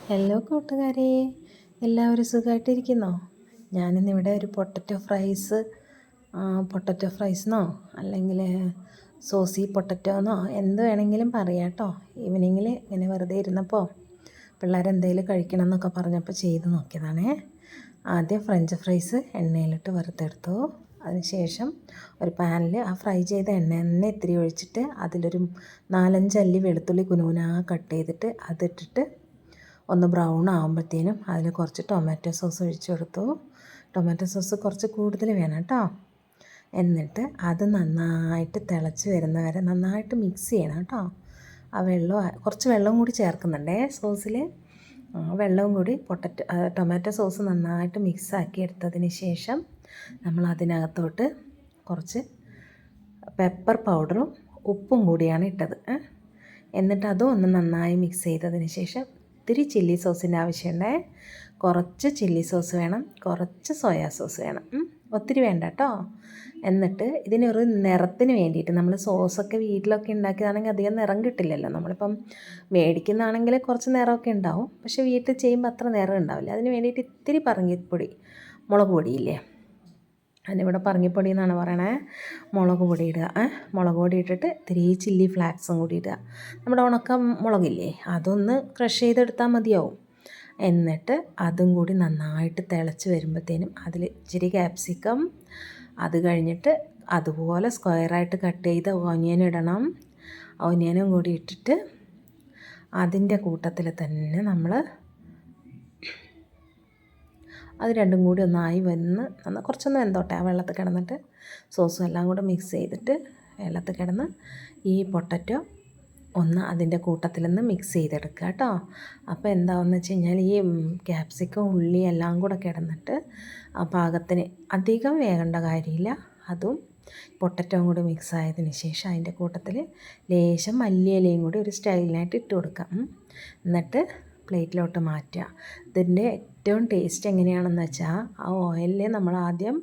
Hello കൂട്ടുകാരെ, എല്ലാവരും സുഖമായിട്ടിരിക്കുന്നോ? ഞാനിന്നിവിടെ ഒരു പൊട്ടറ്റോ ഫ്രൈസെന്നോ അല്ലെങ്കിൽ സോസി പൊട്ടറ്റോന്നോ എന്ത് വേണമെങ്കിലും പറയാം കേട്ടോ. ഈവനിങ്ങിൽ ഇങ്ങനെ വെറുതെ ഇരുന്നപ്പോൾ പിള്ളേരെന്തെങ്കിലും കഴിക്കണം എന്നൊക്കെ പറഞ്ഞപ്പോൾ ചെയ്ത് നോക്കിയതാണേ. ആദ്യം ഫ്രഞ്ച് ഫ്രൈസ് എണ്ണയിലിട്ട് വറുത്തെടുത്തു. അതിനുശേഷം ഒരു പാനിൽ ആ ഫ്രൈ ചെയ്ത എണ്ണ ഇത്തിരി ഒഴിച്ചിട്ട് അതിലൊരു 4-5 അല്ലി വെളുത്തുള്ളി കുനുകുനാ കട്ട് ചെയ്തിട്ട് അതിട്ടിട്ട് ഒന്ന് ബ്രൗൺ ആകുമ്പോഴത്തേനും അതിൽ കുറച്ച് ടൊമാറ്റോ സോസ് ഒഴിച്ചു കൊടുത്തു. ടൊമാറ്റോ സോസ് കുറച്ച് കൂടുതൽ വേണം കേട്ടോ. എന്നിട്ട് അത് നന്നായിട്ട് തിളച്ച് വരുന്നവരെ നന്നായിട്ട് മിക്സ് ചെയ്യണം കേട്ടോ. ആ കുറച്ച് വെള്ളം കൂടി ചേർക്കുന്നുണ്ടേ സോസിൽ. വെള്ളവും കൂടി ടൊമാറ്റോ സോസ് നന്നായിട്ട് മിക്സാക്കി എടുത്തതിന് ശേഷം നമ്മൾ അതിനകത്തോട്ട് കുറച്ച് പെപ്പർ പൗഡറും ഉപ്പും കൂടിയാണ് ഇട്ടത്. എന്നിട്ട് അതും ഒന്ന് നന്നായി മിക്സ് ചെയ്തതിന് ശേഷം ഇത്തിരി ചില്ലി സോസിൻ്റെ ആവശ്യമുണ്ടേ. കുറച്ച് ചില്ലി സോസ് വേണം, കുറച്ച് സോയാ സോസ് വേണം, ഒത്തിരി വേണ്ട കേട്ടോ. എന്നിട്ട് ഇതിനൊരു നിറത്തിന് വേണ്ടിയിട്ട് നമ്മൾ സോസൊക്കെ വീട്ടിലൊക്കെ ഉണ്ടാക്കിയതാണെങ്കിൽ അധികം നിറം കിട്ടില്ലല്ലോ. നമ്മളിപ്പം മേടിക്കുന്നതാണെങ്കിൽ കുറച്ച് നിറമൊക്കെ ഉണ്ടാവും, പക്ഷേ വീട്ടിൽ ചെയ്യുമ്പോൾ അത്ര നിറം ഉണ്ടാവില്ല. അതിന് വേണ്ടിയിട്ട് ഇത്തിരി പറങ്കിപ്പൊടി, മുളക് പൊടിയില്ലേ, അതിനിവിടെ പറങ്കിപ്പൊടി എന്നാണ് പറയണേ. മുളക് പൊടി ഇടുക. മുളക് പൊടി ഇട്ടിട്ട് ഇത്തിരി ചില്ലി ഫ്ലാക്സും കൂടി ഇടുക. നമ്മുടെ ഉണക്ക മുളകില്ലേ, അതൊന്ന് ക്രഷ് ചെയ്തെടുത്താൽ മതിയാവും. എന്നിട്ട് അതും കൂടി നന്നായിട്ട് തിളച്ച് വരുമ്പോഴത്തേനും അതിൽ ഇച്ചിരി ക്യാപ്സിക്കം, അത് കഴിഞ്ഞിട്ട് അതുപോലെ സ്ക്വയറായിട്ട് കട്ട് ചെയ്ത ഓനിയൻ ഇടണം. ഓനിയനും കൂടി ഇട്ടിട്ട് അതിൻ്റെ കൂട്ടത്തിൽ തന്നെ നമ്മൾ അത് രണ്ടും കൂടി ഒന്നായി കുറച്ചൊന്ന് വെന്തോട്ടെ. ആ വെള്ളത്തിൽ കിടന്നിട്ട് സോസും എല്ലാം കൂടെ മിക്സ് ചെയ്തിട്ട് വെള്ളത്തിൽ കിടന്ന് ഈ പൊട്ടറ്റോ ഒന്ന് അതിൻ്റെ കൂട്ടത്തിൽ നിന്ന് മിക്സ് ചെയ്തെടുക്കുക കേട്ടോ. അപ്പോൾ എന്താണെന്ന് വെച്ച് കഴിഞ്ഞാൽ ഈ ക്യാപ്സിക്കം, ഉള്ളി എല്ലാം കൂടെ കിടന്നിട്ട് ആ പാകത്തിന് അധികം വേകേണ്ട കാര്യമില്ല. അതും പൊട്ടറ്റോയും കൂടി മിക്സ് ആയതിന് ശേഷം അതിൻ്റെ കൂട്ടത്തിൽ ലേശം മല്ലിയിലയും കൂടി ഒരു സ്റ്റൈലിനായിട്ട് ഇട്ട് കൊടുക്കാം. എന്നിട്ട് പ്ലേറ്റിലോട്ട് മാറ്റുക. ഇതിൻ്റെ ഏറ്റവും ടേസ്റ്റ് എങ്ങനെയാണെന്ന് വെച്ചാൽ ആ ഓയിലിൽ നമ്മൾ ആദ്യം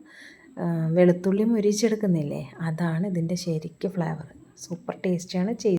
വെളുത്തുള്ളി മുരിച്ചെടുക്കുന്നില്ലേ, അതാണ് ഇതിൻ്റെ ശരിക്കും ഫ്ലേവർ. സൂപ്പർ ടേസ്റ്റിയാണ്.